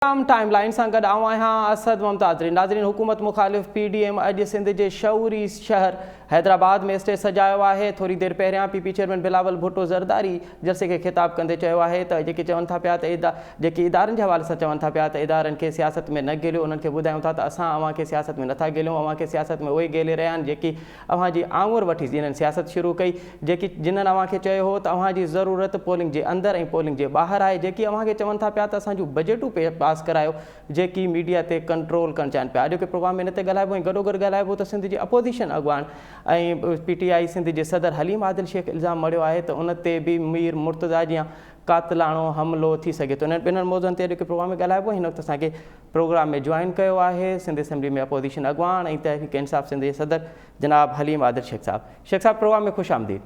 Time line सां गॾु आऊं आहियां असद मुमताज़। नाज़रीन, हुकूमत मुखालिफ़ PDM अॼु सिंध जे शहरी शहर हैदराबाद में स्टेज सजायो आहे। थोरी देरि पहिरियां PP चेयरमैन बिलावल भुट्टो ज़रदारी जलसे खे ख़िताब कंदे चयो आहे त जेके चवनि था पिया त जेके इदारनि जे हवाले सां चवनि था पिया त इदारनि खे सियासत में न गेलियो, उन्हनि खे ॿुधायूं था त असां अव्हां खे सियासत में नथा गेलियूं। अव्हां खे सियासत में उहे गेले रहिया आहिनि जेकी अव्हां जी आङुर वठी जिन्हनि सियासत शुरू कई, जिन्हनि अव्हां खे चयो हो त अव्हां जी ज़रूरत पोलिंग जे अंदरि ऐं पोलिंग जे ॿाहिरि आहे, जेकी अव्हां खे चवनि था पिया त असांजूं बजटूं पास करायो, जेकी मीडिया ते कंट्रोल करणु चाहिनि पिया। अॼु के प्रोग्राम में इन ते ॻाल्हाइबो ऐं गॾोगॾु ॻाल्हाइबो त सिंध जे अपोज़िशन अॻवान ऐं PTI सिंध जे सदर हलीम आदिल शेख इल्ज़ाम मढ़ियो आहे त उन ते बि मीर मुर्तज़ा जीअं कातिलाणो हमलो थी सघे थो। इन्हनि ॿिन्हिनि मौज़ुअनि ते अॼु के प्रोग्राम में ॻाल्हाइबो। हिन वक़्तु असांखे प्रोग्राम में जॉइन कयो आहे सिंध असेंबली में अपोज़िशन अॻवान ऐं तहरीक इंसाफ़ सिंध जे सदर जनाब हलीम आदिल शेख साहब। शेख साहब, प्रोग्राम में ख़ुशि आमदीद।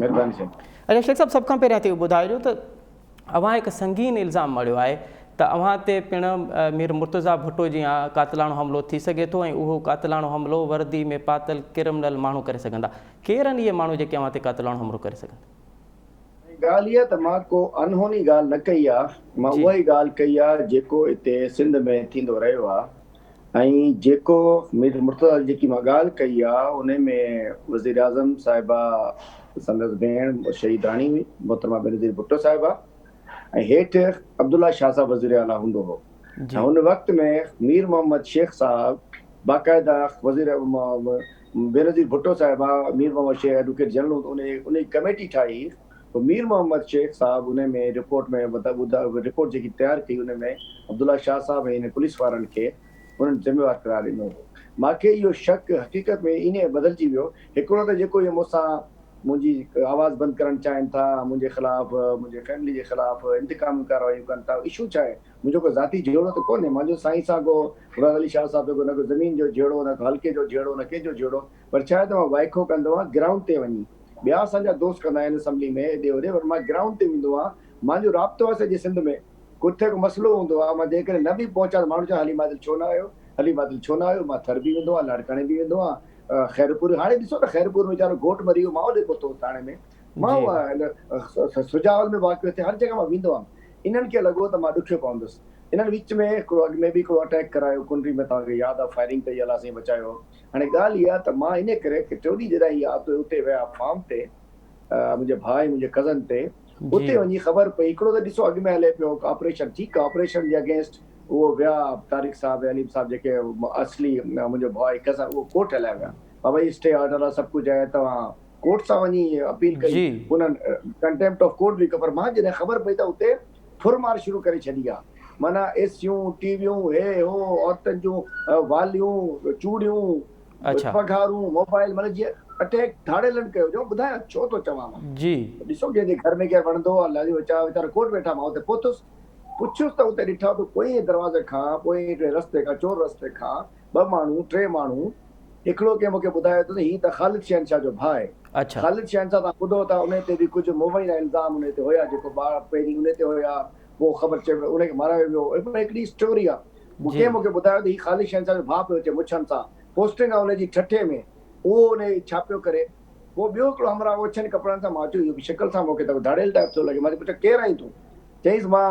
महिरबानी साईं। अच्छा शेख साहब, सभ खां पहिरियां त इहो ॿुधाइजो त अव्हां हिकु संगीन इल्ज़ाम मढ़ियो आहे त अव्हां ते पिणु मीर मुर्तज़ा भुट्टो जीअं कातिलाणो हमिलो थी सघे थो ऐं उहो कातिलाणो हमिलो वर्दी में पातल क्रिमिनल माण्हू करे सघंदा। केरु आहिनि इहे माण्हू जेके अव्हां ते कातिलाणो हमिलो करे सघनि? ॻाल्हि इहा त मां को अनहोनी ॻाल्हि न कई आहे, मां उहा ई ॻाल्हि कई आहे जेको हिते सिंध में थींदो रहियो आहे। ऐं जेको मीर मुर्तज़ा जेकी मां ॻाल्हि कई आहे उन में वज़ीर आज़म साहिबा संदसि भेण शहीद राणी हुई मोहतरमा बेनज़ीर भुट्टो साहिबा ऐं हेठि अब्दुल्ला शाह साहब वज़ीर आला हूंदो हो। ऐं हुन वक़्त में मीर मोहम्मद शेख साहब बाक़ाइदा वज़ीर बेनज़ीर भुट्टो साहिबा मीर मोहम्मद शेख एडवोकेट जनरल उन कमेटी ठाही। तो मीर मोहम्मद शेख साहब उन में रिपोर्ट में रिपोर्ट जेकी तयारु कई उन में अब्दुल्ला शाह साहब ऐं इन पुलिस वारनि खे उन्हनि ज़िम्मेवार करार ॾिनो हो। मूंखे इहो शक हक़ीक़त में इन बदिलजी वियो। हिकिड़ो त जेको इहो मूंसां मुंहिंजी आवाज़ बंदि करणु चाहिनि था, मुंहिंजे ख़िलाफ़ मुंहिंजे फैमिली जे ख़िलाफ़ इंतकामी कार्रवाइयूं कनि था। इशू छा आहे? मुंहिंजो को ज़ाती जहिड़ो त कोन्हे। मुंहिंजो साईं सां को मुराद अली शाह साहब जो न को ज़मीन जो जहिड़ो, न को हल्के जो जहिड़ो, न कंहिंजो जहिड़ो, पर छा आहे त मां वाइखो कंदो आहियां ग्राउंड ते वञी। ॿिया असांजा दोस्त कंदा आहिनि असैम्बली में हेॾे होॾे, पर मां ग्राउंड ते वेंदो आहियां। मुंहिंजो राब्तो आहे सॼे सिंध में। किथे को मसइलो हूंदो आहे, मां जेकॾहिं न बि पहुचां त माण्हू चवंदा हलीम आदिल छो न आयो, हलीम आदिल छो न आयो। मां थर बि वेंदो आहियां, लाड़काणे बि वेंदो आहियां, ख़ैरपुर। हाणे ॾिसो त ख़ैरपुर में वीचारो घोट मरी वियो, मां होॾे पहुतो थाणे में, मां उहा सुजावल में वाक़ियो थिए, हर जॻह मां वेंदो आहियां। इन्हनि खे लॻो त मां ॾुखियो पवंदुसि। इन्हनि विच में हिकिड़ो अॻु में बि हिकिड़ो अटैक करायो कुंडरी में, तव्हांखे यादि आहे, फायरिंग कई अला साईं बचायो। हाणे ॻाल्हि इहा त मां इन करे टियों ॾींहुं जॾहिं इहा उते विया फार्म ते मुंहिंजे भाउ ऐं मुंहिंजे कज़न ते, उते वञी ख़बर पई। हिकिड़ो त ॾिसो अॻु में हले पियो ऑपरेशन, ठीकु आहे, ऑपरेशन जे अगेंस्ट उहो विया तारिक साहब अलीम साहब जेके असली मुंहिंजो भाउ ऐं कज़न, उहो कोर्ट हलिया विया। बाबा जी स्टे ऑर्डर आहे, सभु कुझु आहे, तव्हां कोर्ट सां वञी अपील कई, उन्हनि कंटेम्प्ट ऑफ कोर्ट बि कयो। पर मां जॾहिं ख़बर पई त उते फुरमार शुरू करे छॾी आहे। माना एसियूं, टीवियूं, हे हो, औरतुनि जूं वालियूं, चूड़ियूं, पघारूं, मोबाइल, माना जीअं अटैक धाड़ेलनि कयो। जो ॿुधायां छो थो चवां मां जी, ॾिसो जंहिंजे घर में केरु वणंदो आहे, अलाह जी बचा वीचारो कोर्ट वेठा, मां उते पहुतुसि, पुछियुसि त उते ॾिठा त पोइ दरवाज़े खां, पोइ रस्ते खां, चोर रस्ते खां 2 माण्हू 3 माण्हू, हिकिड़ो कंहिं मूंखे ॿुधायो त हीअ त ख़ालिद शहनशाह जो भाउ आहे। ख़ालिद शहनशाह तव्हां ॿुधो था, उन ते बि कुझु मुबैना इल्ज़ाम उन ते हुया, जेको ॿार पहिरीं उन ते हुया, पोइ ख़बर चयो उनखे मारायो वियो। हिकिड़ी स्टोरी आहे, कंहिं मूंखे ॿुधायो त हीअ ख़ालिद शहनशाह जो भाउ पियो अचे मुछनि सां, पोस्टिंग आहे उनजी ठठे में, उहो उन छापियो करे। पोइ ॿियो हिकिड़ो हमरा ओछनि कपिड़नि सां, मां चयो इहो शिकल सां मूंखे त धाड़ेल टाइप थो लॻे। मां पुछियो केरु आई तूं? चईसि मां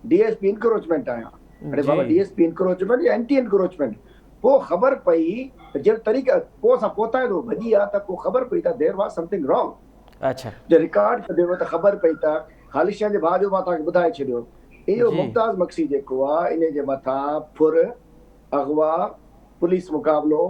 DSP इंक्रोचमेंट आहियां। अरे बाबा, DSP इंक्रोचमेंट या एंटी इंक्रोचमेंट? पोइ ख़बर पई त जहिड़े तरीक़े पोइ असां पहुता थो भॼी आहे, त पोइ ख़बर पई त देयर वाज समथिंग रॉन्ग। अच्छा, जो रिकॉर्ड कढियो त ख़बर पई त ख़ालिद शहन जे भाउ जो मां तव्हांखे ॿुधाए छॾियो। इहो मुमताज़ मक्सी जेको आहे, इन जे मथां फुर, अगवा, पुलिस मुक़ाबलो,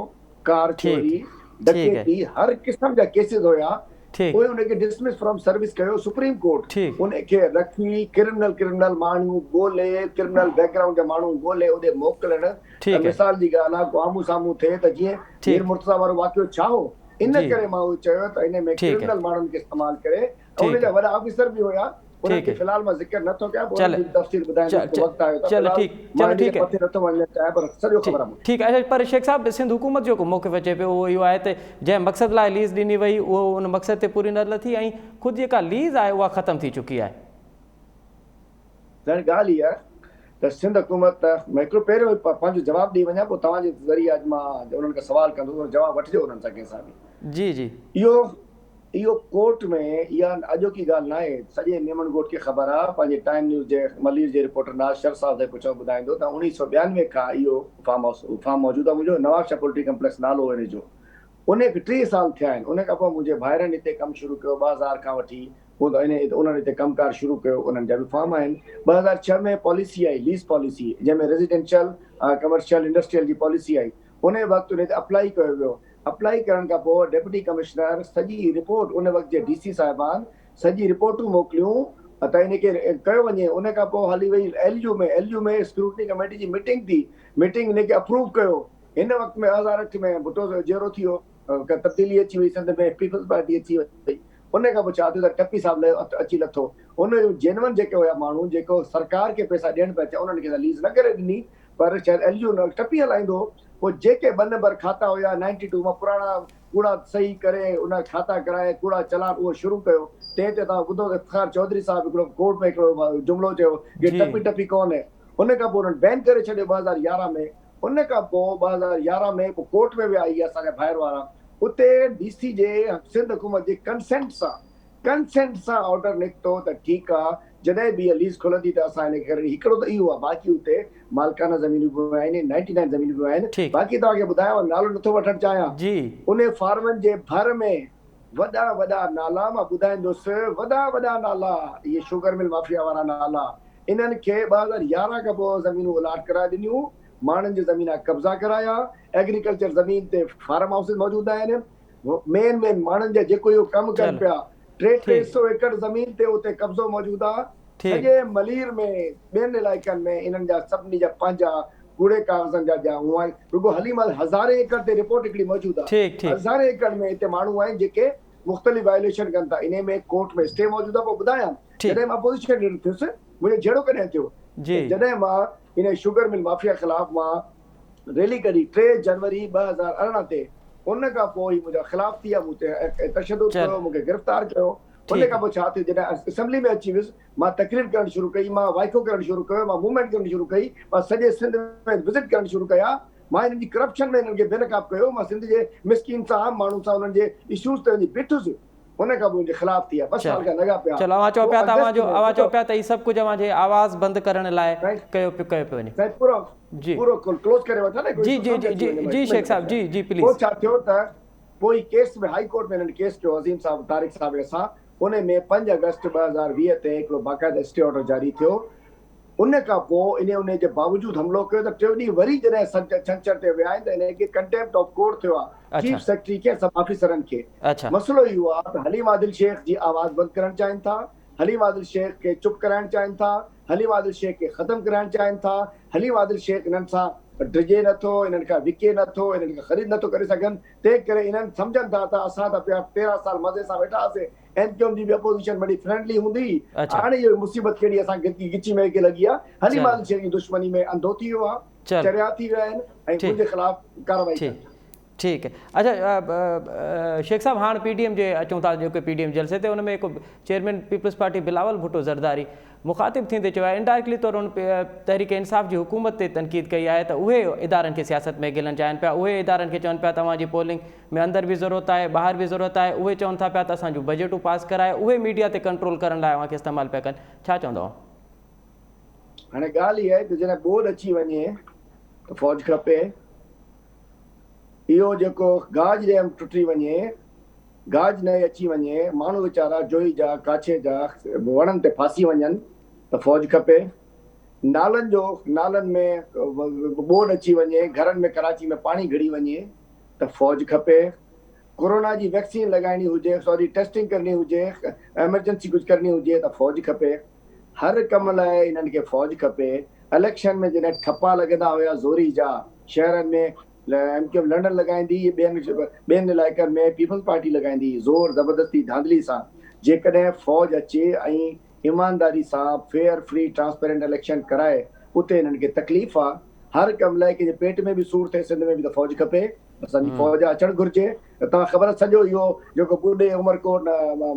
कार चोरी, डकैती, हर क़िस्म जा केसिस हुया। उहे उनखे डिसमिस फ्रॉम सर्विस कयो सुप्रीम कोर्ट। उनखे रखी क्रिमिनल माण्हू ॻोल्हे, क्रिमिनल बैकग्राउंड जा माण्हू ॻोल्हे ओॾे मोकिलण। मिसाल जी ॻाल्हि आहे, को आम्हूं साम्हूं थिए त जीअं मीर मुर्तज़ा वारो वाक़ियो छा हो, इन करे मां उहो चयो त इन में क्रिमिनल माण्हुनि खे इस्तेमालु करे। ऐं उन जा वॾा ऑफिसर बि हुया, उन्हनि खे फ़िलहाल मां ज़िक्र नथो कयां, पोइ तफ़सील ॿुधाइण वक़्तु आयो त मथे नथो वञणु चाहियां, पर सॼो ख़बर आहे। ठीकु आहे। पर शेख साहब, सिंध हुकूमत जो को मौक़िफ़ अचे पियो उहो इहो आहे त जंहिं मक़सद लाइ लीज़ ॾिनी वई उहो उन मक़सद ते पूरी न थी, ऐं ख़ुदि जेका लीज़ आहे उहा ख़तमु थी चुकी आहे। ॻाल्हि इहा त सिंध हुकूमत, मां हिकिड़ो पहिरियों पंहिंजो जवाबु ॾेई वञा, पोइ तव्हांजे ज़रिए अॼु मां उन्हनि खां सवाल कंदुसि, जवाबु वठिजो उन्हनि सां कंहिंसां बि। जी जी। इहो इहो कोर्ट में इहा अॼोकी ॻाल्हि न आहे, सॼे नेमन ॻोठ खे ख़बर आहे। पंहिंजे टाइम न्यूज़ जे मलीर जे रिपोर्टर नाज़र साहब जे पुछो ॿुधाईंदो त 1992 खां इहो फार्म मौजूदु आहे। मुंहिंजो नवाब शाह पोल्ट्री कम्प्लेक्स नालो हिन जो। उन खे 3 साल थिया आहिनि। उन खां पोइ मुंहिंजे भाइरनि हिते कमु शुरू कयो 2000 खां वठी। उन्हनि हिते कमकार शुरू कयो, उन्हनि जा बि फार्म आहिनि। 2006 में पॉलिसी आई, लीज़ पॉलिसी, जंहिंमें रेजिडेंशियल कमर्शियल इंडस्ट्रियल जी पॉलिसी आई। उन वक़्तु उन ते अप्लाई कयो वियो। अप्लाई करण खां पोइ डेप्यूटी कमिश्नर सॼी रिपोर्ट, उन वक़्त जे DC साहिबान सॼी रिपोर्टूं मोकिलियूं त इनखे कयो वञे। उन खां पोइ हली वई LU में स्क्रूटनी कमेटी जी मीटिंग इनखे अप्रूव कयो। हिन वक़्त में 2008 में भुट्टो जेरो थी वियो, तब्दीली अची वई सिंध में, पीपल्स पार्टी अची वई। उन खां पोइ छा थियो त टप्पी साहिब अची लथो। उन जेनवन जेके हुया माण्हू जेको सरकार खे पैसा ॾियण पिया चाहिनि, उन्हनि खे लीज़ न करे ॾिनी, पर शायदि LU न टप्पी हलाईंदो। पोइ जेके 2 नंबर खाता हुया 92 मां पुराणा कूड़ा सही करे उन खाता कराए कूड़ा चलान उहो शुरू कयो। ते तव्हां ॿुधो त इफ्तिखार चौधरी साहिब हिकिड़ो कोर्ट में हिकिड़ो जुमिलो चयो कि टप्पी कोन आहे। उन खां पोइ उन्हनि बैन करे छॾियो 2011 में। उन खां पोइ 2011 में पोइ कोर्ट में विया इहा असांजा ॿाहिरि वारा। उते DC जे सिंध हुकूमत जे कंसेंट सां ऑर्डर निकितो त ठीकु आहे, जॾहिं बि इहा लीज़ खुलंदी त असां हिन खे। हिकिड़ो त इहो आहे, बाक़ी उते मालिकाना ज़मीनूं बि आहिनि, 99 ज़मीनूं बि आहिनि। बाक़ी तव्हांखे ॿुधायांव, नालो नथो वठणु चाहियां। उन फार्मनि जे भर में वॾा नाला, मां ॿुधाईंदुसि, वॾा नाला, इहे शुगर मिल माफिया वारा नाला। इन्हनि खे 2011 खां पोइ ज़मीनूं अलाट कराए ॾिनियूं, माण्हुनि जी ज़मीन कब्ज़ा कराया। एग्रीकल्चर ज़मीन ते फार्म हाउसिस मौजूदु आहिनि। मेन माण्हुनि जा जेको इहो कमु कनि पिया, 300 एकड़ ज़मीन ते उते कब्ज़ो मौजूदु आहे। सॼे मलीर में, ॿियनि इलाइक़नि में इन्हनि जा सभिनी जा पंहिंजा कूड़े कागज़नि जा हुआ। रुगो हलीमल 1000 एकड़ ते रिपोर्ट हिकिड़ी मौजूदु आहे। 1000 एकड़ में हिते माण्हू आहिनि जेके मुख़्तलिफ़ वायलेशन कनि था। इन में कोर्ट में स्टे मौजूदु आहे। पोइ ॿुधायां, जॾहिं मां पोज़ीशन ॾिनो थियुसि, मुंहिंजो जहिड़ो कॾहिं थियो, जॾहिं मां इन शुगर मिल माफिया ख़िलाफ़ मां रैली कढी 3 जनवरी 2018 ते, उन खां पोइ मुंहिंजा ख़िलाफ़ थी विया, मूंखे तशद्दुद कयो, मूंखे गिरफ़्तार कयो। उन खां पोइ छा थियो, जॾहिं असेंबली में अची वियुसि, मां तकरीर करणु शुरू कई, मां वाइको करणु शुरू कयो, मां मूवमेंट करणु शुरू कई, मां सॼे सिंध में विज़िट करणु शुरू कया। मां हिननि जी करप्शन में हिननि खे बेनकाब कयो। मां सिंध जे मिसकिन सां आम माण्हुनि सां उन्हनि जे इशूज़ ते वञी बीठुसि। उन खां पोइ मुंहिंजे ख़िलाफ़ थी विया। 2 साल खां लॻा पिया। चलो, चओ पिया त ही सभु कुझु अवां जे आवाज़ बंदि करण लाइ कयो पियो वञे। पूरो क्लोज़ करे वठां न। जी शेख साहब, जी प्लीज़। पोइ छा थियो त पोइ केस में हाई कोर्ट में हिननि केस कयो अज़ीम साहब, तारिक साहब सां। उन में 5 अगस्त 2020 ते हिकिड़ो बाक़ाइदा स्टे ऑर्डर जारी थियो। उन खां पोइ उन जे बावजूदि हमिलो कयो त 3 ॾींहं वरी जॾहिं छंछर ते विया आहिनि त हिनखे कंटेम्प्ट ऑफ कोर्ट थियो आहे, चीफ सेक्रेटरी खे, सब ऑफिसरनि खे। मसइलो इहो आहे त हलीम आदिल शेख जी आवाज़ बंदि करणु चाहिनि था, हलीम आदिल शेख खे चुप कराइणु चाहिनि था, हलीम आदिल शेख खे ख़तमु कराइणु चाहिनि था। हलीम आदिल शेख इन्हनि सां डिजे नथो, इन्हनि खां विके नथो, इन्हनि खां ख़रीद नथो करे सघनि। तंहिं करे इन्हनि सम्झनि था त असां त पिया 13 साल मज़े सां वेठा हुआसीं, एनक्यूएम जी बि अपोज़िशन बड़ी फ्रेंडली हूंदी। हाणे इहो मुसीबत कहिड़ी असां गिची में के लॻी आहे। हलीम आदिल शेख जी दुश्मनी में अंधो थी वियो आहे, चरिया थी विया आहिनि ऐं मुंहिंजे ख़िलाफ़ कार्रवाई। ठीक है। अच्छा शेख साहब, हाँ PDM जे अचूं था, जो PDM जलसे ते उनमें एक चेयरमैन पीपल्स पार्टी बिलावल भुट्टो ज़रदारी मुखातिब थींदे चयो आहे इनडायरेक्टली तौर उन तहरीक इंसाफ़ जी हुकूमत ते तनक़ीद कई आहे त उहे इदारनि खे सियासत में गिलनि चाहिनि पिया। उहे इदारनि खे चवनि पिया तव्हांजी पोलिंग में अंदरि बि ज़रूरत आहे, ॿाहिरि बि ज़रूरत आहे। उहे चवनि था पिया त असांजूं बजटूं पास कराए, उहे मीडिया ते कंट्रोल करण लाइ अव्हांखे इस्तेमालु पिया कनि। छा चवंदव? हाणे ॻाल्हि इहा आहे त जॾहिं ॿोॾि अची वञे त फ़ौज खपे। इहो जेको गाज डैम टुटी वञे, गाज न अची वञे, माण्हू वीचारा जोई जा काछे जा वणनि ते फासी वञनि त फ़ौज खपे। नालनि में ॿोॾि अची वञे, घरनि में कराची में पाणी घिड़ी वञे त फ़ौज खपे। कोरोना जी वैक्सीन लॻाइणी हुजे, टेस्टिंग करणी हुजे, एमरजेंसी कुझु करणी हुजे त फ़ौज खपे। हर कम लाइ इन्हनि खे फ़ौज खपे। इलेक्शन में जॾहिं ठपा लॻंदा हुया ज़ोरी जा, शहरनि में MQM लंडन लॻाईंदी, ॿियनि इलाइक़नि में पीपल्स पार्टी लॻाईंदी, ज़ोर ज़बरदस्ती धांधली सां। जेकॾहिं फ़ौज अचे ऐं ईमानदारी सां फेयर फ्री ट्रांसपेरेंट इलेक्शन कराए, उते हिननि खे तकलीफ़ आहे। हर कम लाइ कंहिंजे पेट में बि सूर थिए सिंध में बि त फ़ौज खपे। असांजी फ़ौज अचणु घुरिजे। तव्हां ख़बर सॼो इहो जेको ॿुॾे उमरकोट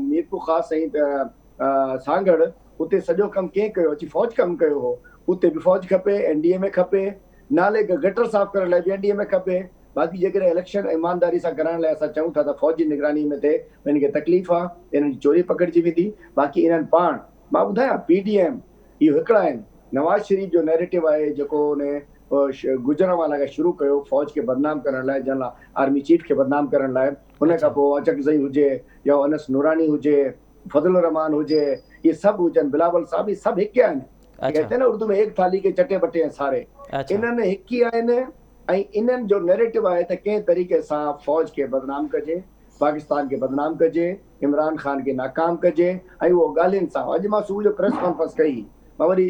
मीरपुर ख़ासि ऐं सांगड़, उते सॼो कमु कंहिं कयो? अची फ़ौज कमु कयो हो। उते बि फ़ौज खपे। NDA में खपे। नाले गटर साफ़ करण लाइ बि NDA में खपे। बाक़ी जेकॾहिं इलेक्शन ईमानदारी सां करण लाइ असां चऊं था त फ़ौज जी निगरानी में थिए, हिन खे तकलीफ़ आहे, इन्हनि जी चोरी पकड़जी वेंदी। बाक़ी इन्हनि पाण, मां ॿुधायां, PDM इहो हिकिड़ा आहिनि। नवाज़ शरीफ़ जो नैरेटिव आहे जेको उन गुजरांवाला खां शुरू कयो फ़ौज खे बदनाम करण लाइ, जनरल आर्मी चीफ खे बदनाम करण लाइ। हुन खां पोइ अचकज़ई हुजे या अनस नूरानी हुजे, फज़लुर रहमान हुजे, इहे सभु हुजनि, बिलावल साहब, इहे सभु हिक आहिनि। कहते हैं ना उर्दू में एक थाली के चटे बटे हैं सारे, इन्हनि हिक ई आहिनि। ऐं इन्हनि जो नैरेटिव आहे त कंहिं तरीक़े सां फ़ौज खे बदनाम कजे, पाकिस्तान खे बदनाम कजे, इमरान ख़ान खे नाकाम कजे। ऐं उहो ॻाल्हियुनि सां, अॼु मां सुबुह जो प्रेस कॉन्फ्रेंस कई, मां वरी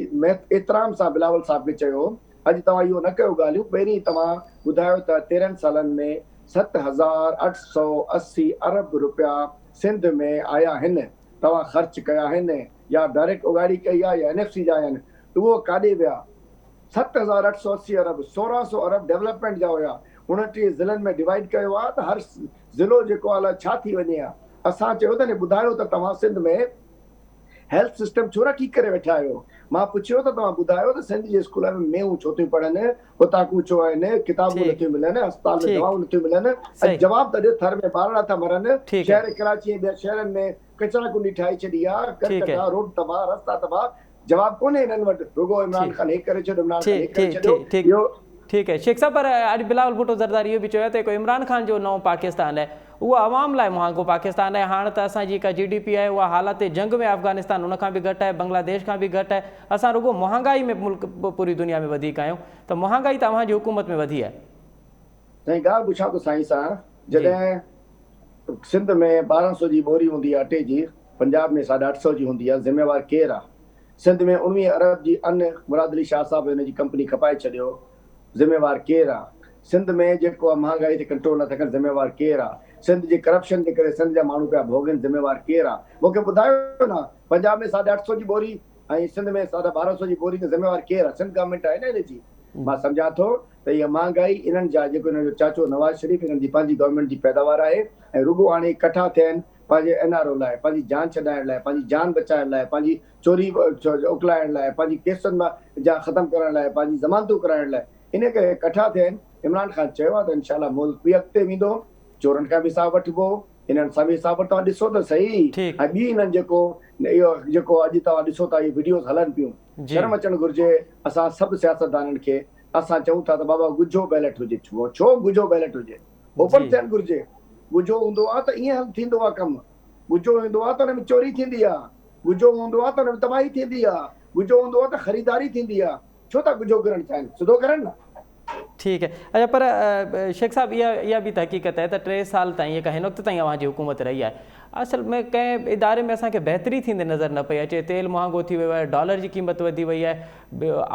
एतिराम सां बिलावल साहब खे चयो, अॼु तव्हां इहो न कयो ॻाल्हियूं, पहिरीं तव्हां ॿुधायो त 13 सालनि में 7,880 अरब रुपया सिंध में आया आहिनि, तव्हां ख़र्च कया आहिनि, या डायरेक्ट उगाड़ी कई आहे या NFC जा आहिनि, उहो काॾे विया? 7,880 अरब, 1,600 अरब डेवलपमेंट जा हुया, 29 ज़िलनि में डिवाइड कयो आहे, त हर ज़िलो जेको आहे छा थी वञे आहे। असां चयो त न, ॿुधायो त तव्हां सिंध में हेल्थ सिस्टम छो न ठीकु करे वेठा आहियो? मां पुछियो त तव्हां ॿुधायो त सिंध जे स्कूलनि में मेहूं छो थियूं पढ़नि, उताकूं छो आहिनि, किताबूं नथियूं मिलनि, अस्पताल में दवाऊं नथियूं मिलनि। जवाब त ॾियो, थर में ॿार था मरनि, शहर कराची ऐं ॿिया शहरनि में कचरा कुंडी ठाहे छॾी आहे, कटकटा, रोड तबाह, रस्ता तबाह। जवाब कोन्हे हिननि वटि, रुगो इमरान ख़ान हे करे छॾियो, इमरान ख़ान हे करे छॾियो। ठीकु आहे शेख साहब, पर अॼु बिलावल भुट्टो ज़रदारी इहो बि चयो त हिकु इमरान ख़ान जो नओं पाकिस्तान आहे, उहो आवाम लाइ महांगो पाकिस्तान आहे। हाणे त असांजी जेका GDP आहे उहा हालात जंग में अफ़गानिस्तान उनखां बि घटि आहे, बांग्लादेश खां बि घटि आहे। असां रुगो महांगाई में मुल्क पूरी दुनिया में वधीक आहियूं, त महांगाई तव्हांजी हुकूमत में वधी आहे। साईं, ॻाल्हि पुछां थो साईं सां, जॾहिं सिंध में 1200 जी बोरी हूंदी आहे अटे जी, पंजाब में 850 जी हूंदी आहे, ज़िम्मेवार केरु आहे? सिंध में 19 अरब जी अन मुराद अली शाह साहब हिन जी कंपनी खपाए छॾियो, ज़िम्मेवार केरु आहे? सिंध में जेको आहे महांगाई ते कंट्रोल नथा कनि, ज़िम्मेवार केरु आहे? सिंध जे करप्शन जे करे सिंध जा माण्हू पिया भोगनि, ज़िम्मेवार केरु आहे? मूंखे ॿुधायो न, पंजाब में 850 जी बोरी ऐं सिंध में 1250 जी बोरी, त ज़िम्मेवार केरु आहे? सिंध गवर्नमेंट आहे न हिन जी। मां सम्झां थो त इहा महांगाई इन्हनि जा, जेको हिन जो चाचो नवाज़ शरीफ़, हिननि जी पंहिंजी गवर्नमेंट जी पैदावार आहे। ऐं रुगो हाणे इकट्ठा थियनि पंहिंजे NRO लाइ, पंहिंजी जान छॾाइण लाइ, पंहिंजी जान बचाइण लाइ, पंहिंजी चोरी उकलाइण लाइ, पंहिंजी केसनि जा ख़तमु करण लाइ, पंहिंजी ज़मानतूं कराइण लाइ इन करे इकट्ठा थियनि। इमरान ख़ान चयो आहे त इंशाल्लाह मुल्क बि अॻिते वेंदो, चोरनि खां बि हिसाब वठिबो, इन्हनि सां बि हिसाब तव्हां ॾिसो त सही। ऐं ॿी हिननि जेको अॼु तव्हां ॾिसो था इहे वीडियोस हलनि पियूं, शर्म अचणु घुरिजे असां सभु सियासतदाननि खे। असां चऊं था त बाबा गुझो बैलेट हुजे, छो गुझो बैलेट हुजे? ओपन थियणु घुरिजे। गुझो हूंदो आहे त ईअं हल थींदो आहे कमु, गुझो हूंदो आहे त हुन में चोरी थींदी आहे, गुझो हूंदो आहे त हुन में तबाही थींदी आहे, गुझो हूंदो आहे त ख़रीदारी थींदी आहे। छो था गुझो करणु चाहिनि? सिधो करनि न। ठीक है। अच्छा, पर शेख साहब इहा भी हकीकत है तो 3 साल ताईं हिन वक्त ताईं अवां जी हुकूमत रही है, असल में कंहिं इदारे में असांखे बेहतरी थींदे नज़र न पई अचे। तेल महांगो थी वियो आहे, डॉलर जी क़ीमत वधी वई है,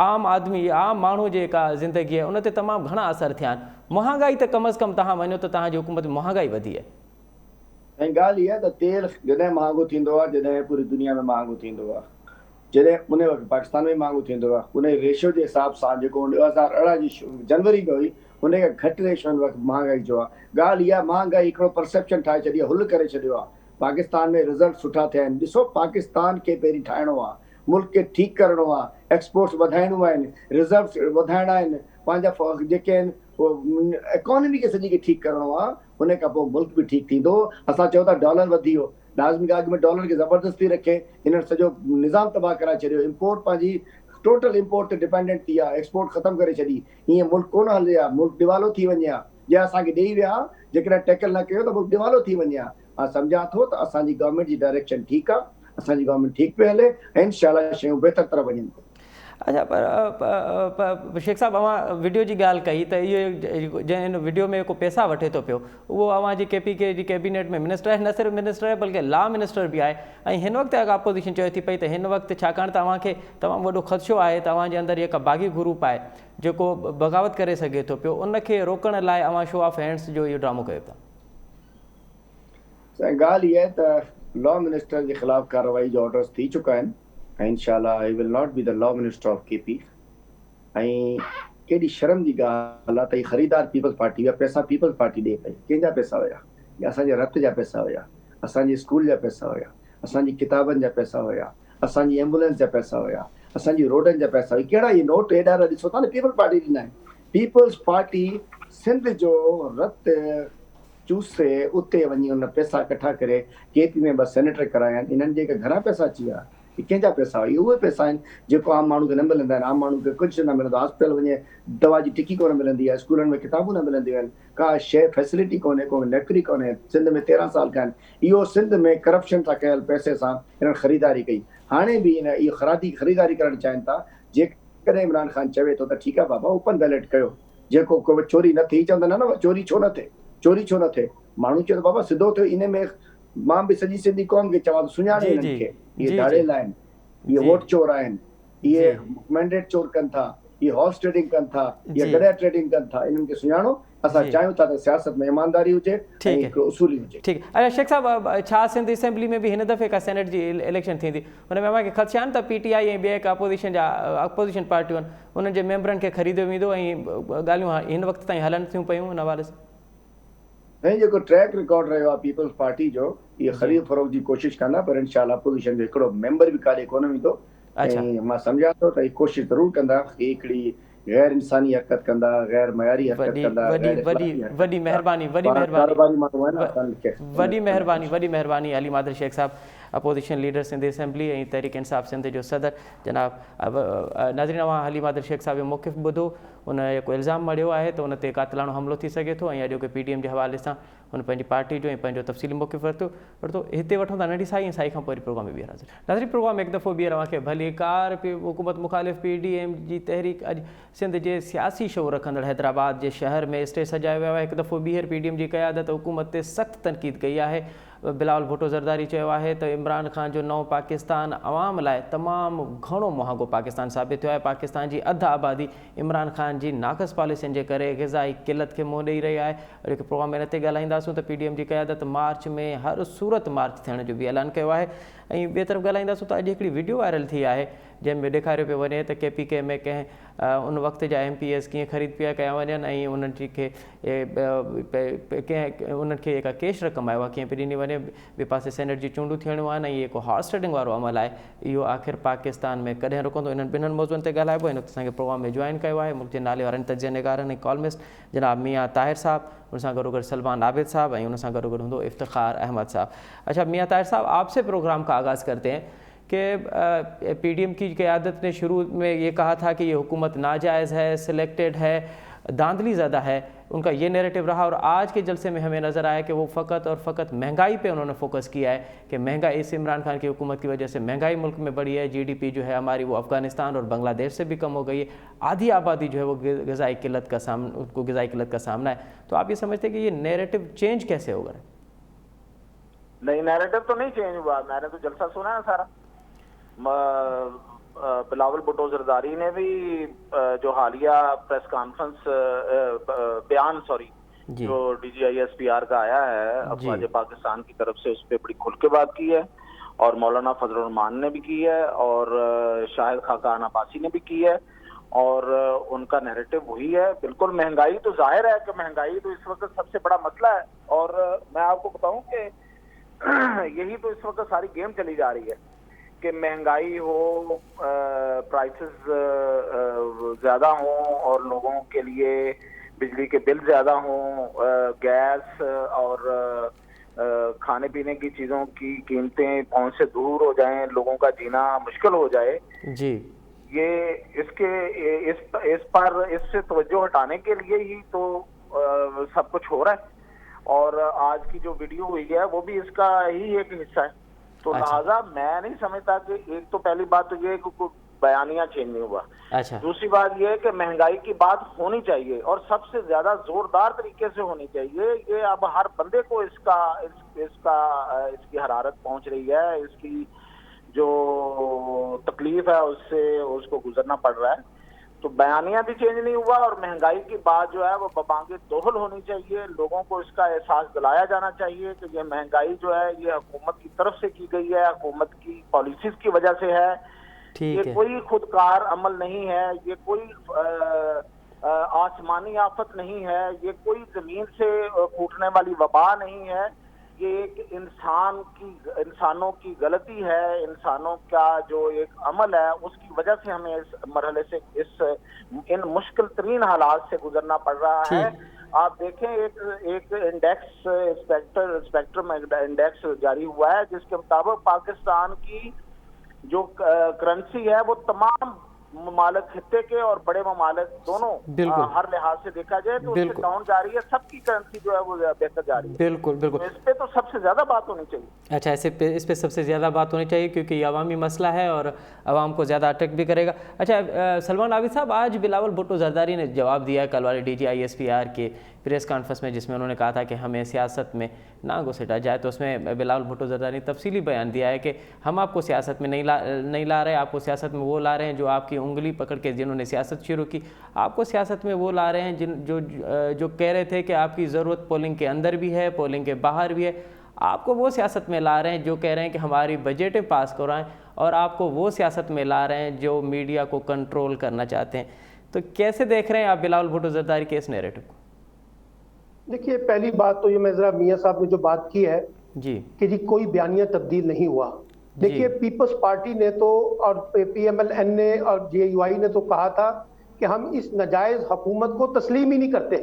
आम आदमी आम माण्हू जेका ज़िंदगी आहे उन ते तमामु घणा असर थिया आहिनि। महांगाई त कम अज़ कम तव्हां वञो त तव्हांजी हुकूमत में महांगाई वधी आहे। ऐं ॻाल्हि इहा त तेल जॾहिं महांगो थींदो आहे, जॾहिं पूरी दुनिया में महांगो थींदो आहे, जॾहिं उन वक़्तु पाकिस्तान में महांगो थींदो आहे, उन रेशियो जे हिसाब सां जेको 2018 जी जनवरी में हुई उन खां घटि रेशियो वक़्तु महांगाई जो आहे। ॻाल्हि इहा महांगाई हिकिड़ो परसेप्शन ठाहे छॾी आहे, हुल करे छॾियो आहे। पाकिस्तान में रिज़ल्ट सुठा थिया आहिनि। ॾिसो, पाकिस्तान खे पहिरीं ठाहिणो आहे, मुल्क खे ठीकु करिणो आहे, एक्सपोर्ट्स वधाइणो आहिनि, रिज़र्व वधाइणा आहिनि, पंहिंजा जेके आहिनि इकोनॉमी खे सॼी खे ठीकु करिणो आहे। उन खां पोइ मुल्क बि ठीकु थींदो। असां चओ था डॉलर वधी वियो, लाज़मी अॻु में डॉलर खे ज़बरदस्ती रखे हिननि सॼो निज़ाम तबाह कराए छॾियो। इम्पोर्ट पंहिंजी टोटल इम्पोर्ट ते डिपेंडेंट थी आहे, एक्सपोर्ट ख़तमु करे छॾी। हीअं मुल्क कोन हले आहे, मुल्क दिवालो थी वञे आहे। जे असांखे ॾेई विया, जेकॾहिं टैकल न कयो त मुल्क दिवालो थी वञे आहे। मां सम्झां थो त असांजी गवर्नमेंट जी डायरेक्शन ठीकु आहे, असांजी गवर्नमेंट ठीकु पई हले ऐं इंशाल्लाह शयूं बहितर तरह वञनि। अच्छा, पर शेख साहब अवां वीडियो जी ॻाल्हि कई त इहो जंहिं हिन वीडियो में को पैसा वठे थो पियो, उहो अवां जी KPK जी कैबिनेट में मिनिस्टर आहे, न सिर्फ़ु मिनिस्टर आहे बल्कि लॉ मिनिस्टर बि आहे। ऐं हिन वक़्तु अॻु अपोज़िशन चए थी पई त हिन वक़्तु छाकाणि त तव्हांखे तमामु वॾो ख़दशो आहे, तव्हांजे अंदरि हिकु बाग़ी ग्रुप आहे जेको बग़ावत करे सघे थो पियो, उनखे रोकण लाइ अवां शो ऑफ हैंड्स जो इहो ड्रामो कयो था। ॻाल्हि इहा आहे त लॉ मिनिस्टर जे ख़िलाफ़ कार्रवाई जो ऑर्डर्स थी चुका आहिनि ऐं इंशाल्लाह I will not be the law minister of KP। ऐं केॾी शर्म जी ॻाल्हि आहे त हीअ ख़रीदार पीपल्स पार्टी हुआ, पैसा पीपल्स पार्टी ॾे पई। कंहिंजा पैसा हुया? या असांजे रत जा पैसा हुया, असांजे स्कूल जा पैसा हुया, असांजी किताबनि जा पैसा हुया, असांजी एम्बुलेंस जा पैसा हुया, असांजी रोडनि जा पैसा हुया। कहिड़ा इहे नोट हेॾारा ॾिसो था न, पीपल्स पार्टी ॾिना आहिनि। पीपल्स पार्टी सिंध जो रत चूसे उते वञी उन पैसा इकट्ठा करे केपी में 2 सेनेटर कराया आहिनि. इन्हनि जे घणा पैसा अची विया? कंहिंजा पैसा? इहे उहे पैसा आहिनि जेको आम माण्हू खे न मिलंदा आहिनि. आम माण्हू खे कुझु न मिलंदो. हॉस्पिटल वञे दवा जी टिकी कोन मिलंदी आहे, स्कूलनि में किताबूं न मिलंदियूं आहिनि, का शइ फैसिलिटी कोन्हे, को नौकिरी कोन्हे. सिंध में 13 साल थिया आहिनि. इहो सिंध में करप्शन सां कयल पैसे सां हिननि ख़रीदारी कई. हाणे बि इहो ख़रीदारी करणु चाहिनि था. जेकॾहिं इमरान ख़ान चवे थो त ठीकु आहे बाबा ओपन बैलेट कयो, जेको को चोरी न थी, चवंदा न चोरी छो न थिए, चोरी छो न थिए. माण्हू चयो बाबा सिधो थियो. इन में मां बि सॼी सिंधी क़ौम खे चवां थो सुञाणे हिननि खे. इहे दाड़ेल आहिनि, इहे वोट चोर आहिनि, इहे मैंडेट चोर कनि था, इहे हॉर्स ट्रेडिंग कनि था, इहे गॾिया ट्रेडिंग कनि था. इन्हनि खे सुञाणो. असां चाहियूं था त सियासत में ईमानदारी हुजे ऐं हिकिड़ो उसूली हुजे. ठीकु आहे. शेख साहिबु, छा सिंध असेंबली में बि हिन दफ़े का सेनेट जी इलेक्शन थींदी? हुन में असांखे ख़दशा आहिनि त PTI ऐं ॿिया अपोज़िशन पार्टियूं आहिनि, उन्हनि जे मेंबरनि खे ख़रीदियो वेंदो ऐं ॻाल्हियूं हिन वक़्त ताईं हलनि थियूं पियूं हुन हवाले सां? ऐं जेको ट्रैक रिकॉर्ड रहियो आहे पीपल्स पार्टी जो, इहे ख़रीद फरोख्त जी कोशिशि कंदा, पर इंशाअल्लाह अपोज़िशन जो हिकिड़ो मेंबर बि काॾे कोन वेंदो. ऐं मां सम्झां थो त हीअ कोशिशि ज़रूरु कंदा. हिकिड़ी गैर इंसानी हरकत कंदा, गैर मयारी हरकत कंदा. वॾी महिरबानी अली मादर शेख साहब, अपोज़िशन लीडर सिंध असेंबली ऐं तहरीक इंसाफ़ सिंध जो सदर. जनाब नाज़रीन, अवां अली मादर शेख साहब जो मौक़िफ़ ॿुधो. उन जेको इल्ज़ाम मड़ियो आहे त उन ते कातिलाणो हमिलो थी सघे थो ऐं अॼोके PDM जे हवाले सां हुन पंहिंजी पार्टी जो ऐं पंहिंजो तफ़सीली मौक़िफ़ वरितो. हिते वठूं था नंढी साई ऐं साई खां पोइ प्रोग्राम में ॿीहर हाज़िर. नाज़रीन, प्रोग्राम हिकु दफ़ो ॿीहर अव्हांखे भलीकार हुकूमत मुख़ालिफ़ PDM जी तहरीक अॼु सिंध जे सियासी शोर रखंदड़ हैदराबाद जे शहर में स्टेज सजायो वियो आहे. हिकु दफ़ो ॿीहर PDM जी क़यादत हुकूमत ते सख़्तु तनक़ीद कई आहे. बिलावल भुट्टो ज़रदारी चयो आहे त इमरान ख़ान जो नओं पाकिस्तान अवाम लाइ तमामु घणो महांगो पाकिस्तान साबित थियो आहे. पाकिस्तान जी अधु आबादी इमरान ख़ान जी नाक़स पॉलिसियुनि जे करे ग़िज़ाई किलत खे मुंहुं ॾेई रही आहे. जेके प्रोग्राम में हिन ते ॻाल्हाईंदासीं त PDM जी क़यादत मार्च में हर सूरत मार्च थियण जो बि ऐलान कयो आहे. ऐं ॿिए तरफ़ ॻाल्हाईंदासीं त अॼु हिकिड़ी वीडियो वायरल थी आहे जंहिंमें ॾेखारियो पियो वञे त KPK में कंहिं उन वक़्त जा MPs कीअं ख़रीद पिया कया वञनि ऐं उन्हनि खे कंहिं उन्हनि खे जेका कैश रक़म आहे उहा कीअं पई ॾिनी वञे. ॿिए पासे सेनेट जी चूंडूं थियणियूं आहिनि ऐं जेको हॉर्स ट्रेडिंग वारो अमल आहे इहो आख़िर पाकिस्तान में कॾहिं रुकंदो? इन्हनि ॿिन्हिनि मौज़ुअनि ते ॻाल्हाइबो. हिन वक़्तु असांखे प्रोग्राम में जॉइन कयो आहे मुल्क जे नाले वारनि तजिया निगारनि ऐं कॉलमिस्ट जनाब मियाँ ताहिर साहब, उन सां गॾोगॾु सलमान आबिद साहब ऐं उन सां गॾोगॾु हूंदो इफ्तिखार अहमद साहब. अच्छा मियाँ ताहिर साहब, आपसे प्रोग्राम का आगाज़ करते हैं कि PDM की क़यादत ने शुरू में ये कहा था कि ये हुकूमत नाजायज़ है, सिलेक्टेड है, धांधली ज़्यादा है, उनका ये नैरेटिव रहा. और आज के जलसे में हमें नज़र आया कि वो फ़कत और फ़कत महंगाई पे उन्होंने फोकस किया है कि महंगाई इस इमरान खान की हुकूमत की वजह से महंगाई मुल्क में बढ़ी है. GDP जो है हमारी वो अफ़गानिस्तान और बांग्लादेश से भी कम हो गई है. आधी आबादी जो है वो ग़िज़ाई किल्लत का सामना है. तो आप ये समझते हैं कि ये नैरेटिव चेंज कैसे होगा? नहीं, नैरेटिव तो नहीं चेंज हुआ. मैंने तो जलसा सुना है सारा. बिलावल भुट्टो ज़रदारी ने भी जो हालिया प्रेस कॉन्फ्रेंस जो DGI-SPR का आया है अफवाज पाकिस्तान की तरफ से, उस पर बड़ी खुल के बात की है. और मौलाना फजल रहमान ने भी की है और शाहिद खाकान अब्बासी ने भी की है. और उनका नैरेटिव वही है. बिल्कुल महंगाई तो जाहिर है कि महंगाई तो इस वक्त सबसे बड़ा मसला है. और मैं आपको बताऊं कि यही तो इस वक्त सारी गेम चली जा रही है कि महंगाई हो, प्राइसेस ज़्यादा हों और लोगों के लिए बिजली के बिल ज़्यादा हों, गैस और खाने पीने की चीज़ों की कीमतें पहुंच से दूर हो जाएं, लोगों का जीना मुश्किल हो जाए जी. ये इससे तवज्जो हटाने के लिए ही तो सब कुछ हो रहा है. और आज की जो वीडियो हुई है वो भी इसका ही एक हिस्सा है. तो लिहाजा मैं नहीं समझता कि एक तो पहली बात तो ये है कि कोई बयानिया चेंज नहीं हुआ. दूसरी बात ये है कि महंगाई की बात होनी चाहिए और सबसे ज्यादा जोरदार तरीके से होनी चाहिए. ये अब हर बंदे को इसकी हरारत पहुंच रही है, इसकी जो तकलीफ है उसको गुजरना पड़ रहा है. तो बयानिया भी चेंज नहीं हुआ और महंगाई की बात जो है वो बबांगे दोहल होनी चाहिए. लोगों को इसका एहसास दिलाया जाना चाहिए कि ये महंगाई जो है ये हुकूमत की तरफ से की गई है, हुकूमत की पॉलिसीज की वजह से है. ये कोई खुदकार अमल नहीं है, ये कोई आसमानी आफत नहीं है, ये कोई जमीन से फूटने वाली वबा नहीं है. ये एक इंसानों की गलती है, इंसानों का जो एक अमल है उसकी वजह से हमें इस मरहले से इन मुश्किल तरीन हालात से गुजरना पड़ रहा है. آپ دیکھیں ایک انڈیکس اسپیکٹرم انڈیکس جاری ہوا ہے جس کے مطابق پاکستان کی جو کرنسی ہے وہ تمام ممالک خطے کے اور بڑے ممالک دونوں ہر لحاظ سے دیکھا جائے تو اس سے ڈاؤن جا رہی ہے. سب کی کرنسی جو ہے وہ بہتر جا رہی ہے. بالکل بالکل. اس پہ تو سب سے زیادہ بات ہونی چاہیے. اچھا اس پہ سب سے زیادہ بات ہونی چاہیے کیونکہ یہ عوامی مسئلہ ہے اور عوام کو زیادہ اٹریکٹ بھی کرے گا. اچھا سلمان عابد صاحب، آج بلاول بھٹو زرداری نے جواب دیا ہے کل والے D G I S P R کے پریس کانفرنس میں، جس میں انہوں نے کہا تھا کہ ہمیں سیاست میں نہ گھسیٹا جائے. تو اس میں بلاول بھٹو زرداری نے تفصیلی بیان دیا ہے کہ ہم آپ کو سیاست میں نہیں لا رہے، آپ کو سیاست میں وہ لا رہے ہیں جو آپ کی انگلی پکڑ کے جنہوں نے سیاست شروع کی. آپ کو سیاست میں وہ لا رہے ہیں جو کہہ رہے تھے کہ آپ کی ضرورت پولنگ کے اندر بھی ہے، پولنگ کے باہر بھی ہے. آپ کو وہ سیاست میں لا رہے ہیں جو کہہ رہے ہیں کہ ہماری بجٹیں پاس کرائیں، اور آپ کو وہ سیاست میں لا رہے ہیں جو میڈیا کو کنٹرول کرنا چاہتے ہیں. تو کیسے دیکھ رہے ہیں آپ بلاول بھٹو زرداری کے اس نیریٹو کو؟ دیکھیے، پہلی بات تو یہ میں ذرا میاں صاحب نے جو بات کی ہے کہ جی کوئی بیانیہ تبدیل نہیں ہوا. دیکھیے پیپلز پارٹی نے تو اور پی ایم ایل این نے اور جے یو آئی نے تو کہا تھا کہ ہم اس ناجائز حکومت کو تسلیم ہی نہیں کرتے.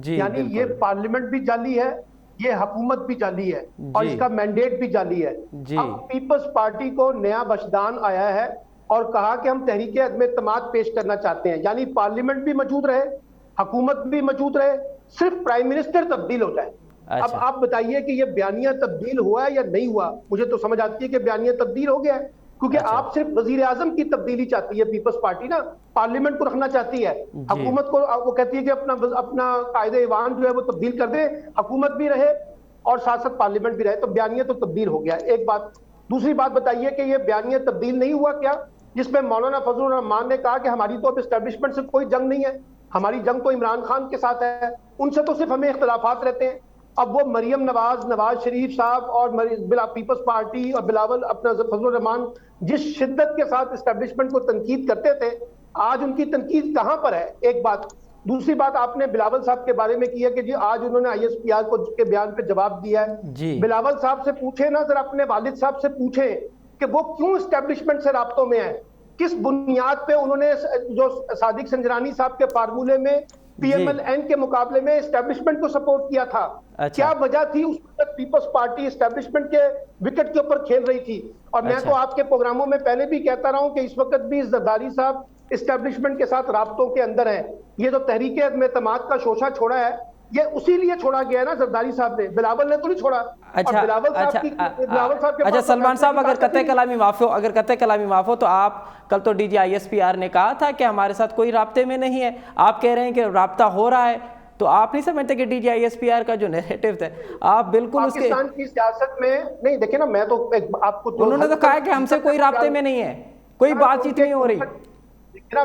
یعنی یہ پارلیمنٹ بھی جعلی ہے، یہ حکومت بھی جعلی ہے، اور اس کا مینڈیٹ بھی جعلی ہے. اب پیپلز پارٹی کو نیا بشدان آیا ہے اور کہا کہ ہم تحریک عدم اعتماد پیش کرنا چاہتے ہیں. یعنی پارلیمنٹ بھی موجود رہے، حکومت بھی موجود رہے، صرف پرائم منسٹر تبدیل ہو جائے. اب آپ بتائیے کہ یہ بیانیہ تبدیل ہوا ہے یا نہیں ہوا؟ مجھے تو سمجھ آتی ہے کہ بیانیہ تبدیل ہو گیا ہے، کیونکہ آپ صرف وزیر اعظم کی تبدیلی چاہتی ہے پیپلز پارٹی نا، پارلیمنٹ کو رکھنا چاہتی ہے. حکومت کو وہ کہتی ہے کہ اپنا قائد ایوان جو ہے وہ تبدیل کر دے، حکومت بھی رہے اور ساتھ ساتھ پارلیمنٹ بھی رہے. تو بیانیہ تو تبدیل ہو گیا ہے، ایک بات. دوسری بات بتائیے کہ یہ بیانیہ تبدیل نہیں ہوا کیا جس میں مولانا فضل الرحمان نے کہا کہ ہماری تو اب اسٹیبلشمنٹ سے کوئی جنگ نہیں ہے، ہماری جنگ تو عمران خان کے ساتھ ہے، ان سے تو صرف ہمیں اختلافات رہتے ہیں. اب وہ مریم نواز شریف صاحب اور پیپلز پارٹی اور بلاول اپنا فضل الرحمان جس شدت کے ساتھ اسٹیبلشمنٹ کو تنقید کرتے تھے، آج ان کی تنقید کہاں پر ہے؟ ایک بات. دوسری بات آپ نے بلاول صاحب کے بارے میں کی ہے کہ جی آج انہوں نے آئی ایس پی آر کے بیان پہ جواب دیا ہے. بلاول صاحب سے پوچھیں نا ذرا، اپنے والد صاحب سے پوچھیں کہ وہ کیوں اسٹیبلشمنٹ سے رابطوں میں ہیں، کس بنیاد پہ انہوں نے جو صادق سنجرانی صاحب کے فارمولے میں پی ایم ایل این کے مقابلے میں اسٹیبلشمنٹ کو سپورٹ کیا تھا. کیا وجہ تھی؟ اس وقت پیپلز پارٹی اسٹیبلشمنٹ کے وکٹ کے اوپر کھیل رہی تھی. اور میں تو آپ کے پروگراموں میں پہلے بھی کہتا رہا ہوں کہ اس وقت بھی زرداری صاحب اسٹیبلشمنٹ کے ساتھ رابطوں کے اندر ہیں. یہ جو تحریک عدم اعتماد کا شوشہ چھوڑا ہے، یہ اسی لیے چھوڑا گیا ہے نا زرداری صاحب نے، بلاول نے تو نہیں چھوڑا. اچھا سلمان صاحب، اگر قطع کلامی معاف ہو تو آپ کل تو D G I S P R نے کہا تھا کہ ہمارے ساتھ کوئی رابطے میں نہیں ہے، آپ کہہ رہے ہیں کہ رابطہ ہو رہا ہے. تو آپ نہیں سمجھتے کہ D G I S P R کا جو نیریٹو ہے آپ بالکل اس کے پاکستان کی سیاست میں نہیں دیکھیں نا، میں تو آپ کو انہوں نے تو کہا کہ ہم سے کوئی رابطے میں نہیں ہے، کوئی بات چیت نہیں ہو رہی.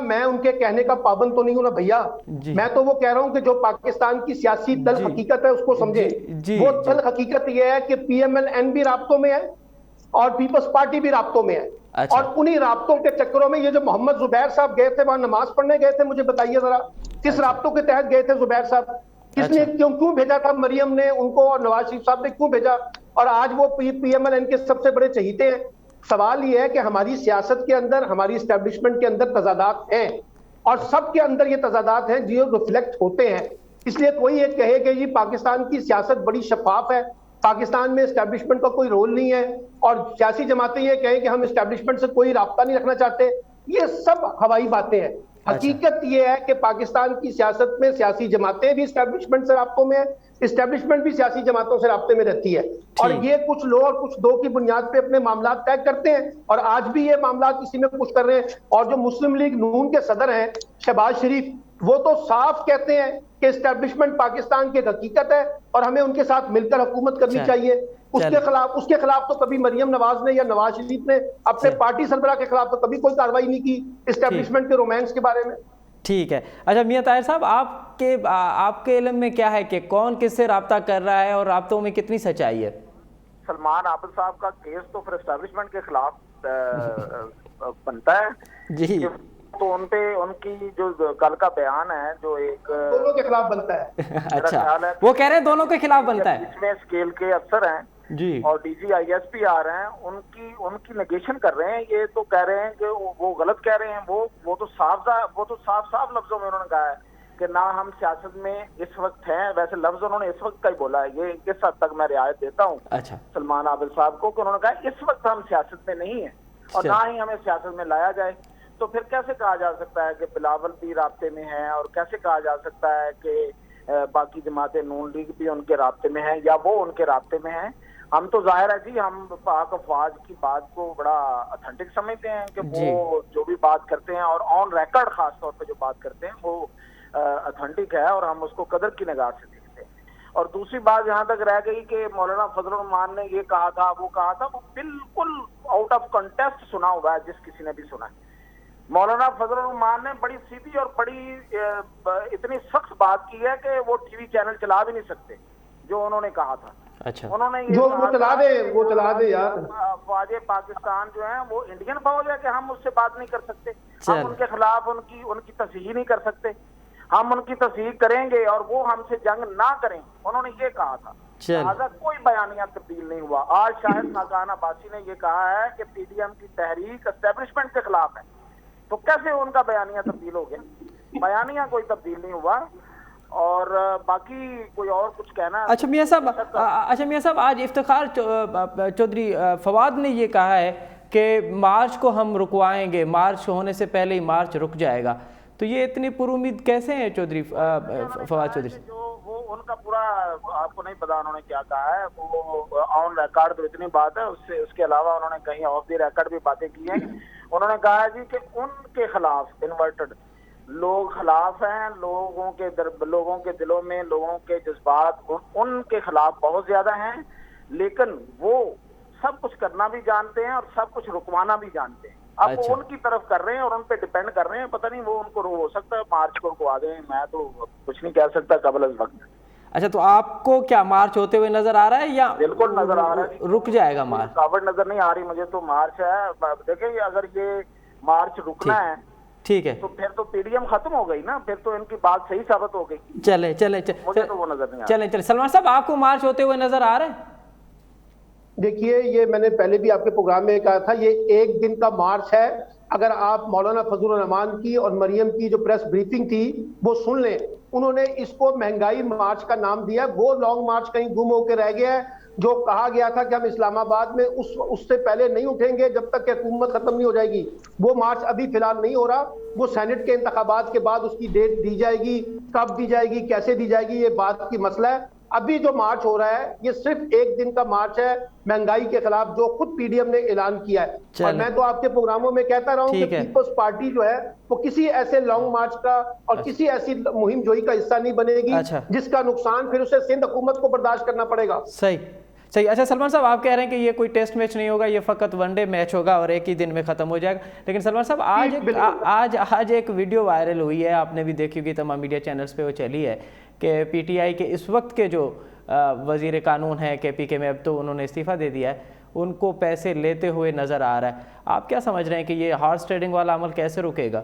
میں ان کے کہنے کا پابند تو نہیں ہوں نا بھیا. میں تو وہ کہہ رہا ہوں کہ جو پاکستان کی سیاسی تل حقیقت ہے اس کو سمجھے. وہ تل حقیقت یہ ہے کہ پی ایم ایل این بھی رابطوں میں ہے اور پیپلز پارٹی بھی رابطوں میں ہے. اور انہی رابطوں کے چکروں میں یہ جو محمد زبیر صاحب گئے تھے وہاں نماز پڑھنے گئے تھے، مجھے بتائیے ذرا کس رابطوں کے تحت گئے تھے زبیر صاحب؟ کس نے کیوں بھیجا تھا؟ مریم نے ان کو اور نواز شریف صاحب نے کیوں بھیجا؟ اور آج وہ پی ایم ایل این کے سب سے بڑے چہیتے ہیں. سوال یہ ہے کہ ہماری سیاست کے اندر، ہماری اسٹیبلشمنٹ کے اندر تضادات ہیں، اور سب کے اندر یہ تضادات ہیں جو ریفلیکٹ ہوتے ہیں. اس لیے کوئی یہ کہے کہ یہ پاکستان کی سیاست بڑی شفاف ہے، پاکستان میں اسٹیبلشمنٹ کا کوئی رول نہیں ہے، اور سیاسی جماعتیں یہ کہیں کہ ہم اسٹیبلشمنٹ سے کوئی رابطہ نہیں رکھنا چاہتے، یہ سب ہوائی باتیں ہیں. حقیقت یہ ہے کہ پاکستان کی سیاست میں سیاسی جماعتیں بھی اسٹیبلشمنٹ سے رابطوں میں ہیں، اسٹیبلشمنٹ بھی سیاسی جماعتوں سے رابطے میں رہتی ہے. اور یہ کچھ لو اور کچھ دو کی بنیاد پہ اپنے معاملات طے کرتے ہیں، اور آج بھی یہ معاملات اسی میں کچھ کر رہے ہیں. اور جو مسلم لیگ نون کے صدر ہیں شہباز شریف، وہ تو صاف کہتے ہیں کہ اسٹیبلشمنٹ پاکستان کی حقیقت ہے اور ہمیں ان کے ساتھ مل کر حکومت کرنی چاہیے. اس کے خلاف تو کبھی مریم نواز نے یا نواز شریف نے اپنے پارٹی سربراہ کے خلاف تو کبھی کوئی کارروائی نہیں کی اسٹیبلشمنٹ کے رومانس کے بارے میں. ٹھیک ہے. اچھا میاں طاہر صاحب، آپ کے علم میں کیا ہے کہ کون کس سے رابطہ کر رہا ہے اور رابطوں میں کتنی سچائی ہے؟ سلمان عابد صاحب کا کیس تو پھر اسٹیبلشمنٹ کے خلاف بنتا ہے جی، تو ان پہ ان کی جو کل کا بیان ہے جو ایک دونوں کے خلاف بنتا ہے. اچھا، وہ کہہ رہے ہیں دونوں کے خلاف بنتا ہے. اس میں اسکیل کے افسر ہیں جی اور D G I S P R ہیں، ان کی نیگیشن کر رہے ہیں. یہ تو کہہ رہے ہیں کہ وہ غلط کہہ رہے ہیں. وہ تو صاف لفظوں میں انہوں نے کہا ہے کہ نہ ہم سیاست میں اس وقت ہیں. ویسے لفظ انہوں نے اس وقت کا ہی بولا ہے, یہ اس حد تک میں رعایت دیتا ہوں اچھا سلمان عابد صاحب کو, کہ انہوں نے کہا اس وقت ہم سیاست میں نہیں ہیں اور نہ ہی ہمیں سیاست میں لایا جائے. تو پھر کیسے کہا جا سکتا ہے کہ بلاول بھی رابطے میں ہیں, اور کیسے کہا جا سکتا ہے کہ باقی جماعت نون لیگ بھی ان کے رابطے میں ہیں یا وہ ان کے رابطے میں ہیں. ہم تو ظاہر ہے جی, ہم پاک افواج کی بات کو بڑا اتھینٹک سمجھتے ہیں کہ وہ جو بھی بات کرتے ہیں اور آن ریکارڈ خاص طور پہ جو بات کرتے ہیں وہ اتھینٹک ہے, اور ہم اس کو قدر کی نگاہ سے دیکھتے ہیں. اور دوسری بات یہاں تک رہ گئی کہ مولانا فضل الرحمان نے یہ کہا تھا وہ کہا تھا, وہ بالکل آؤٹ آف کنٹیکسٹ سنا ہوا ہے جس کسی نے بھی سنا ہے. مولانا فضل الرحمان نے بڑی سیدھی اور بڑی اتنی سخت بات کی ہے کہ وہ ٹی وی چینل چلا بھی نہیں سکتے جو انہوں نے کہا تھا. اچھا انہوں نے جو وہ چلا دے یار, افواج پاکستان جو ہیں وہ انڈین فوج ہے کہ ہم اس سے بات نہیں کر سکتے, ہم ان کے خلاف ان کی تصحیح نہیں کر سکتے, ہم ان کی تصحیح کریں گے اور وہ ہم سے جنگ نہ کریں. انہوں نے یہ کہا تھا. لہٰذا کوئی بیانیہ تبدیل نہیں ہوا. آج شاہد خاقان عباسی نے یہ کہا ہے کہ پی ڈی ایم کی تحریک اسٹیبلشمنٹ کے خلاف ہے, تو کیسے ان کا بیانیہ تبدیل ہو گیا؟ بیانیہ کوئی تبدیل نہیں ہوا. اور باقی کوئی اور کچھ کہنا ہے؟ اچھا میاں صاحب آج افتخار چودھری فواد نے یہ کہا ہے کہ مارچ کو ہم رکوائیں گے, مارچ ہونے سے پہلے ہی مارچ رک جائے گا. تو یہ اتنی پر امید کیسے ہیں چودھری فواد چودھری؟ جو وہ ان کا پورا آپ کو نہیں پتا انہوں نے کیا کہا ہے. وہ آن ریکارڈ تو اتنی بات ہے, اس کے علاوہ انہوں نے کہیں آف دی ریکارڈ بھی باتیں کی ہیں. انہوں نے کہا ہے جی کہ ان کے خلاف انورٹڈ لوگ خلاف ہیں, لوگوں کے دلوں میں لوگوں کے جذبات ان کے خلاف بہت زیادہ ہیں, لیکن وہ سب کچھ کرنا بھی جانتے ہیں اور سب کچھ رکوانا بھی جانتے ہیں. اب وہ ان کی طرف کر رہے ہیں اور ان پہ ڈیپینڈ کر رہے ہیں. پتہ نہیں وہ ان کو ہو سکتا ہے مارچ کو رکوا دیں, میں تو کچھ نہیں کہہ سکتا قبل از وقت. اچھا تو آپ کو کیا مارچ ہوتے ہوئے نظر آ رہا ہے یا بالکل نظر آ رہا ہے رک جائے گا مارچ؟ رکاوٹ نظر نہیں آ رہی مجھے تو. مارچ ہے, دیکھیں اگر یہ مارچ رکنا ہے ٹھیک ہے تو پھر تو پی ڈی ایم ختم ہو گئی نا, پھر تو ان کی بات صحیح ثابت ہو گئی. مجھے تو وہ نظر نہیں آ رہا. چلیں سلمان صاحب آپ کو مارچ ہوتے ہوئے نظر آ رہے ہیں؟ دیکھیے یہ میں نے پہلے بھی آپ کے پروگرام میں کہا تھا, یہ ایک دن کا مارچ ہے. اگر آپ مولانا فضل الرحمان کی اور مریم کی جو پریس بریفنگ تھی وہ سن لیں, انہوں نے اس کو مہنگائی مارچ کا نام دیا. وہ لانگ مارچ کہیں گم ہو کے رہ گیا ہے. جو کہا گیا تھا کہ ہم اسلام آباد میں اس سے پہلے نہیں اٹھیں گے جب تک کہ حکومت ختم نہیں ہو جائے گی, وہ مارچ ابھی فی الحال نہیں ہو رہا. وہ سینٹ کے انتخابات کے بعد اس کی ڈیٹ دی جائے گی, کب دی جائے گی, کیسے دی جائے گی, یہ بات کی مسئلہ ہے. ابھی جو مارچ ہو رہا ہے یہ صرف ایک دن کا مارچ ہے مہنگائی کے خلاف, جو خود پی ڈی ایم نے اعلان کیا ہے. اور میں تو آپ کے پروگراموں میں کہتا رہا ہوں کہ پیپلز پارٹی جو ہے وہ کسی ایسے لانگ مارچ کا اور کسی ایسی مہم جوئی کا حصہ نہیں بنے گی جس کا نقصان پھر اسے سندھ حکومت کو برداشت کرنا پڑے گا. صحیح. اچھا سلمان صاحب آپ کہہ رہے ہیں کہ یہ کوئی ٹیسٹ میچ نہیں ہوگا, یہ فقط ون ڈے میچ ہوگا اور ایک ہی دن میں ختم ہو جائے گا. لیکن سلمان صاحب آج ایک ویڈیو وائرل ہوئی ہے, آپ نے بھی دیکھی ہوگی, تمام میڈیا چینلز پہ وہ چلی ہے, کہ پی ٹی آئی کے اس وقت کے جو وزیر قانون ہیں کے پی کے میں, اب تو انہوں نے استعفیٰ دے دیا ہے, ان کو پیسے لیتے ہوئے نظر آ رہا ہے. آپ کیا سمجھ رہے ہیں کہ یہ ہارس ٹریڈنگ والا عمل کیسے رکے گا؟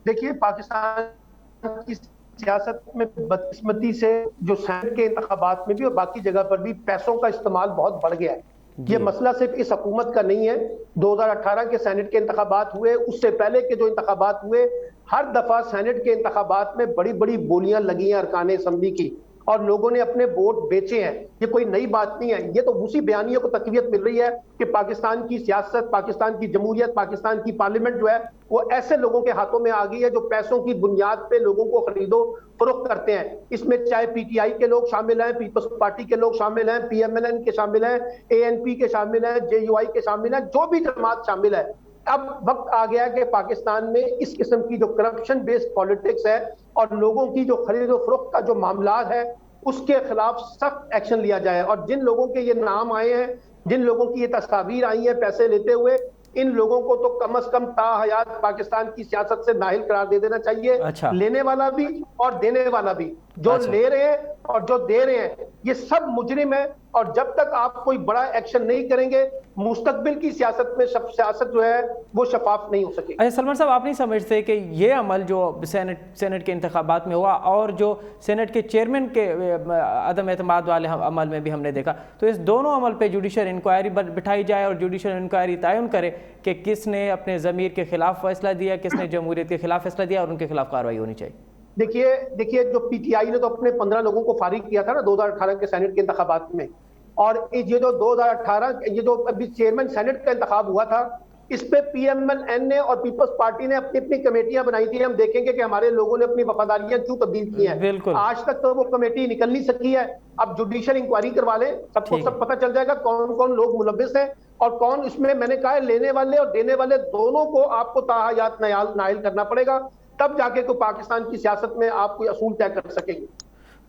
دیکھیے پاکستان کی سیاست میں بدقسمتی سے جو سینٹ کے انتخابات میں بھی اور باقی جگہ پر بھی پیسوں کا استعمال بہت بڑھ گیا ہے. یہ مسئلہ صرف اس حکومت کا نہیں ہے. 2018 کے سینٹ کے انتخابات ہوئے, اس سے پہلے کے جو انتخابات ہوئے, ہر دفعہ سینٹ کے انتخابات میں بڑی بڑی بولیاں لگی ہیں ارکان اسمبلی کی, اور لوگوں نے اپنے ووٹ بیچے ہیں. یہ کوئی نئی بات نہیں ہے, یہ تو اسی بیانیے کو تقویت مل رہی ہے کہ پاکستان کی سیاست, پاکستان کی جمہوریت, پاکستان کی پارلیمنٹ جو ہے وہ ایسے لوگوں کے ہاتھوں میں آ گئی ہے جو پیسوں کی بنیاد پہ لوگوں کو خرید و فروخت کرتے ہیں. اس میں چاہے پی ٹی آئی کے لوگ شامل ہیں, پیپلز پارٹی کے لوگ شامل ہیں, پی ایم این کے شامل ہیں, اے این پی کے شامل ہیں, جے یو آئی کے شامل ہیں, جو بھی جماعت شامل ہے. اب وقت آ گیا کہ پاکستان میں اس قسم کی جو کرپشن بیسڈ پالیٹکس ہے اور لوگوں کی جو خرید و فروخت کا جو معاملات ہے اس کے خلاف سخت ایکشن لیا جائے. اور جن لوگوں کے یہ نام آئے ہیں, جن لوگوں کی یہ تصاویر آئی ہیں پیسے لیتے ہوئے, ان لوگوں کو تو کم از کم تا حیات پاکستان کی سیاست سے نااہل قرار دے دینا چاہیے. لینے والا بھی اور دینے والا بھی, جو لے رہے ہیں اور جو دے رہے ہیں, یہ سب مجرم ہیں. اور جب تک آپ کوئی بڑا ایکشن نہیں کریں گے, مستقبل کی سیاست میں سیاست جو ہے وہ شفاف نہیں ہو سکے. اچھا سلمان صاحب, آپ نہیں سمجھتے کہ یہ عمل جو سینٹ کے انتخابات میں ہوا اور جو سینٹ کے چیئرمین کے عدم اعتماد والے عمل میں بھی ہم نے دیکھا, تو اس دونوں عمل پہ جوڈیشل انکوائری بٹھائی جائے اور جوڈیشل انکوائری تعین کرے کہ کس نے اپنے ضمیر کے خلاف فیصلہ دیا, کس نے جمہوریت کے خلاف فیصلہ دیا, اور ان کے خلاف کارروائی ہونی چاہیے. देखिए जो पीटीआई ने तो अपने 15 लोगों को फारिग किया था ना 2018 के सेनेट के इंतखाबात में, और ये जो 2018 ये जो अभी चेयरमैन सेनेट का इंतखाब हुआ था, इस पे पीएमएल ने और पीपल्स पार्टी ने अपनी अपनी कमेटियां बनाई थी। हम देखेंगे कि हमारे लोगों ने अपनी वफादारियां क्यों तब्दील की हैं। आज तक तो वो कमेटी निकल नहीं सकी है। अब जुडिशियल इंक्वायरी करवा लें, सबको सब पता चल जाएगा कौन कौन लोग मुलव्विस हैं और कौन इसमें, मैंने कहा है, लेने वाले और देने वाले दोनों को आपको ताहयात नाइल करना पड़ेगा, तब जाके को पाकिस्तान की सियासत में आप कोई असूल तय कर सकेंगे।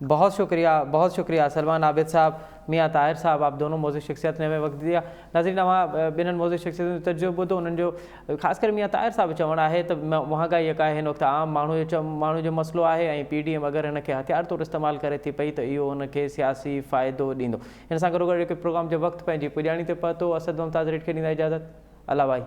बहुत शुक्रिया सलमान आबिद साहब, मियाँ ताहिर साहब, आप दोनों मौजूद शख्सियत ने हमें वक्त दिया। नाज़रीन, वहाँ ॿिन्हिनि मौजूद शख्सियत जो तजुर्बो तो उन्हनि जो ख़ासि करे मियाँ ताहिर साहब चवणु आहे त वहाँ का जेका आहे नुक़्ता आम माण्हू जो मसइलो आहे ऐं PDM अगरि हिन खे हथियार तौरु इस्तेमालु करे थी पई त इहो हुनखे सियासी फ़ाइदो ॾींदो। हिन सां गॾोगॾु जेके प्रोग्राम जो वक़्तु पंहिंजी पुॼाणी ते पहुतो, असद मुमताज़ रेड खे ॾींदा इजाज़त। अल्लाह भाई।